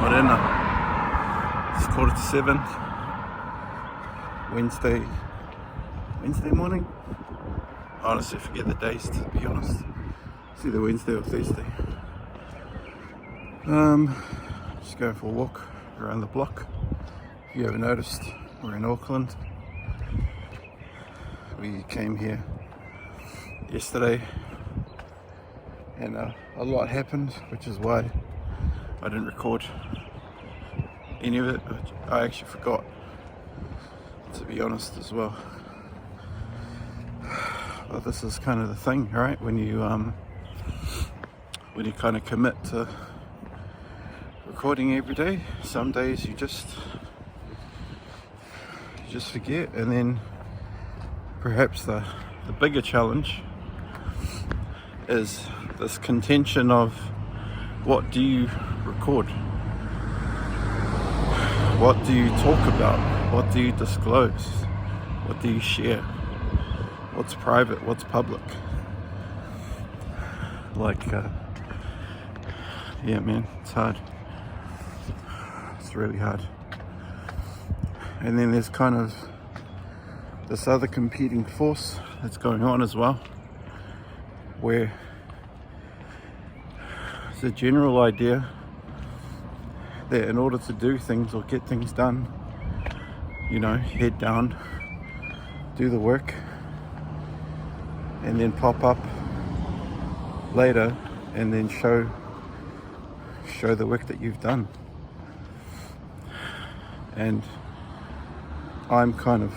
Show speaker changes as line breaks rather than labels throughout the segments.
Morena. It's 6:45. Wednesday morning. I honestly forget the days, to be honest. It's either Wednesday or Thursday. Just going for a walk around the block. If you haven't noticed, we're in Auckland. We came here yesterday and a lot happened, which is why I didn't record any of it. I actually forgot, to be honest, as well. But this is kind of the thing, right? When you kind of commit to recording every day, some days you just forget. And then perhaps the bigger challenge is this contention of what do you record? What do you talk about? What do you disclose? What do you share? What's private? What's public? Yeah, man, it's hard. It's really hard. And then there's kind of this other competing force that's going on as well, where it's a general idea that in order to do things or get things done, head down, do the work, and then pop up later and then show the work that you've done. And I'm kind of,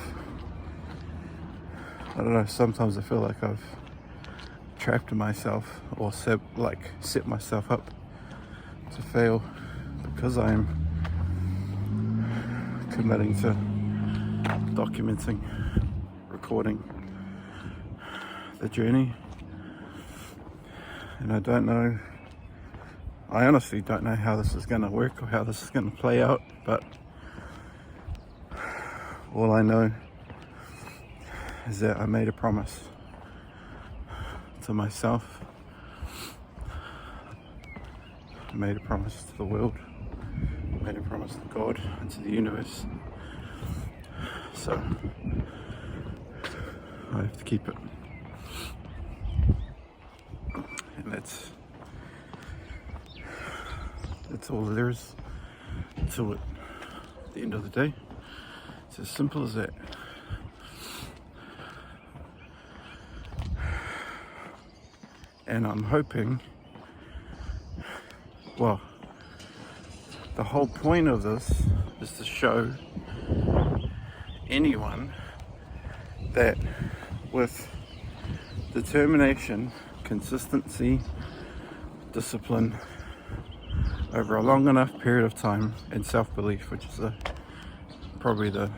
I don't know, sometimes I feel like I've trapped myself or set myself up to fail because I'm committing to documenting, recording the journey. And I honestly don't know how this is going to work or how this is going to play out, but all I know is that I made a promise to myself. I made a promise to the world. I made a promise to God and to the universe. So I have to keep it. And that's all there is to it. At the end of the day, it's as simple as that. And I'm hoping, well, the whole point of this is to show anyone that with determination, consistency, discipline over a long enough period of time, and self-belief, which is probably the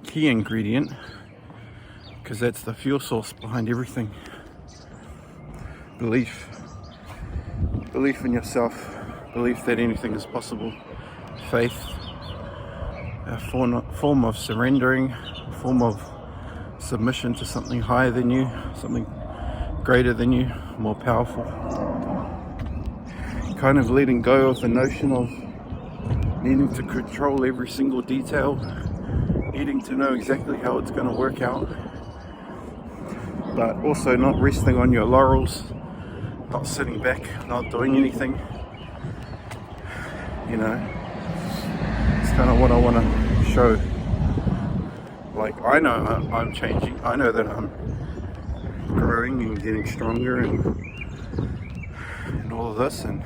key ingredient, because that's the fuel source behind everything. Belief in yourself, belief that anything is possible, faith, a form of surrendering, a form of submission to something higher than you, something greater than you, more powerful. Kind of letting go of the notion of needing to control every single detail, needing to know exactly how it's going to work out, but also not resting on your laurels, not sitting back, not doing anything. It's kind of what I want to show. Like, I know I'm changing. I know that I'm growing and getting stronger and all of this, and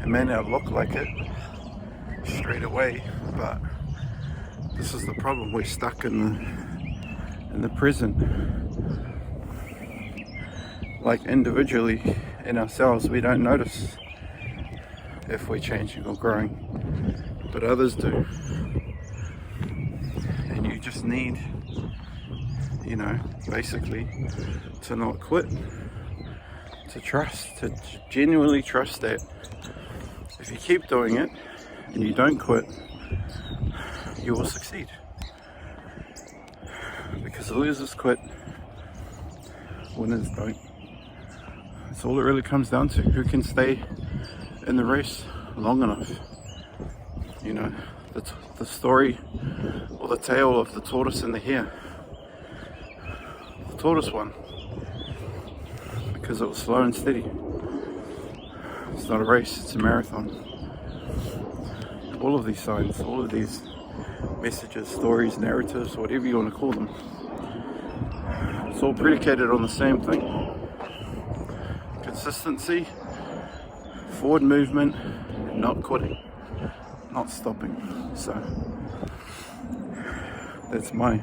it may not look like it straight away, but this is the problem. We're stuck in the present. Like, individually in ourselves, we don't notice if we're changing or growing, but others do. And you just need, basically to not quit, to trust, to genuinely trust that if you keep doing it and you don't quit, you will succeed. Because the losers quit, winners don't. That's all it really comes down to. Who can stay in the race long enough. You know, the story or the tale of the tortoise and the hare. The tortoise won because it was slow and steady. It's not a race, it's a marathon. All of these signs, all of these messages, stories, narratives, whatever you want to call them, it's all predicated on the same thing. Consistency, forward movement, not quitting, not stopping. So that's my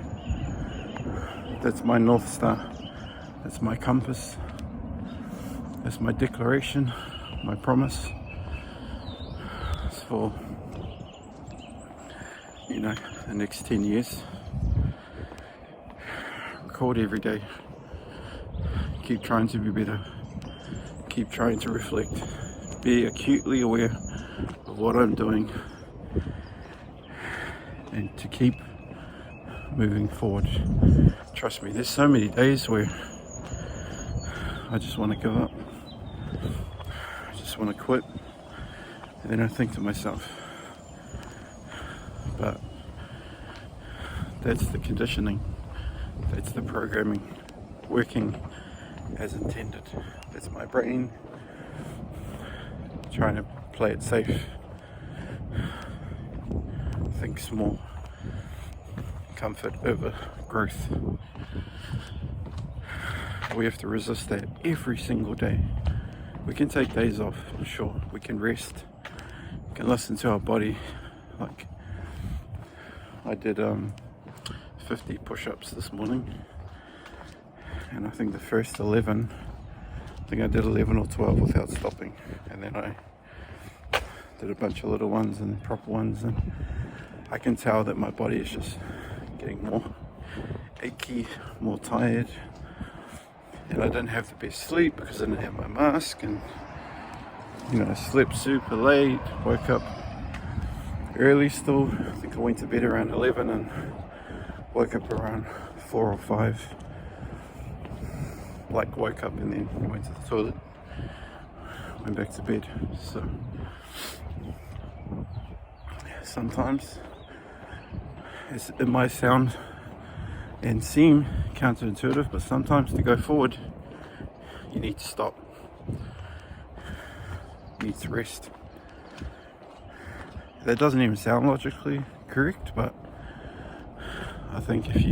North Star. That's my compass. That's my declaration, my promise. It's for, you know, the next 10 years. Record every day. Keep trying to be better. Keep trying to reflect. Be acutely aware of what I'm doing. And to keep moving forward. Trust me, there's so many days where I just want to give up. I just want to quit. And then I think to myself, but that's the conditioning, that's the programming working as intended. That's my brain trying to play it safe, think small, comfort over growth. We have to resist that every single day. We can take days off, sure, we can rest, we can listen to our body. Like I did 50 push-ups this morning, and I think the first 11, I think I did 11 or 12 without stopping, and then I did a bunch of little ones and proper ones, and I can tell that my body is just getting more achy, more tired, and I didn't have the best sleep because I didn't have my mask, and you know, I slept super late, woke up early still. I think I went to bed around 11 and woke up around 4 or 5. Like woke up and then went to the toilet, went back to bed. So sometimes it might sound and seem counterintuitive, but sometimes to go forward you need to stop. You need to rest. That doesn't even sound logically correct, but I think if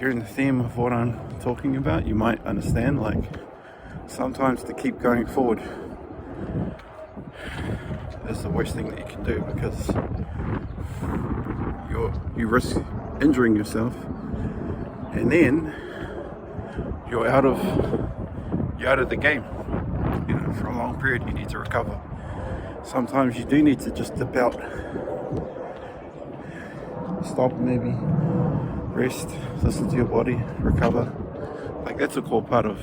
you're in the theme of what I'm talking about, you might understand. Like, sometimes to keep going forward is the worst thing that you can do, because you risk injuring yourself, and then you're out of the game. You know, for a long period you need to recover. Sometimes you do need to just dip out, stop, maybe rest, listen to your body, recover. Like, that's a core part of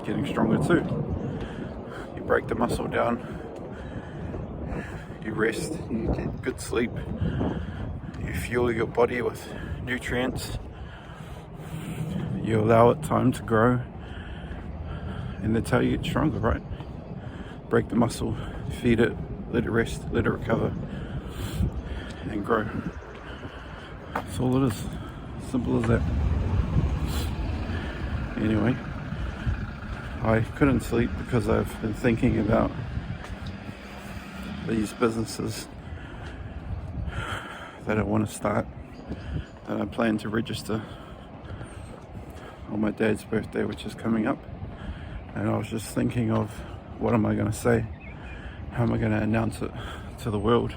getting stronger too. You break the muscle down, you rest, you get good sleep, you fuel your body with nutrients, you allow it time to grow, and that's how you get stronger, right? Break the muscle, feed it, let it rest, let it recover, and grow. That's all it is. Simple as that. Anyway, I couldn't sleep because I've been thinking about these businesses that I want to start, that I plan to register on my dad's birthday, which is coming up. And I was just thinking of, what am I going to say? How am I going to announce it to the world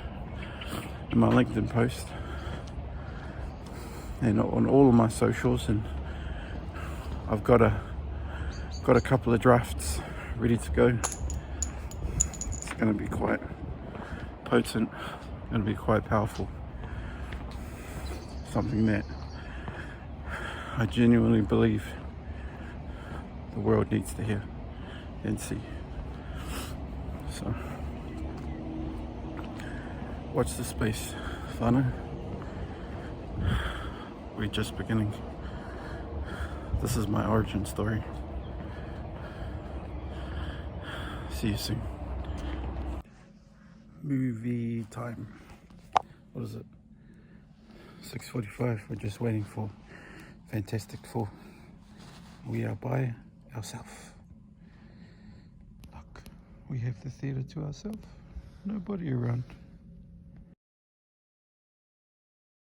in my LinkedIn post and on all of my socials? And I've got a couple of drafts ready to go. It's going to be quite potent, going to be quite powerful. Something that I genuinely believe the world needs to hear and see. So watch the space, whānau. We're just beginning. This is my origin story. See you soon. movie time. What is it? 6:45. We're just waiting for Fantastic Four. We are by ourselves. Look, we have the theatre to ourselves. Nobody around.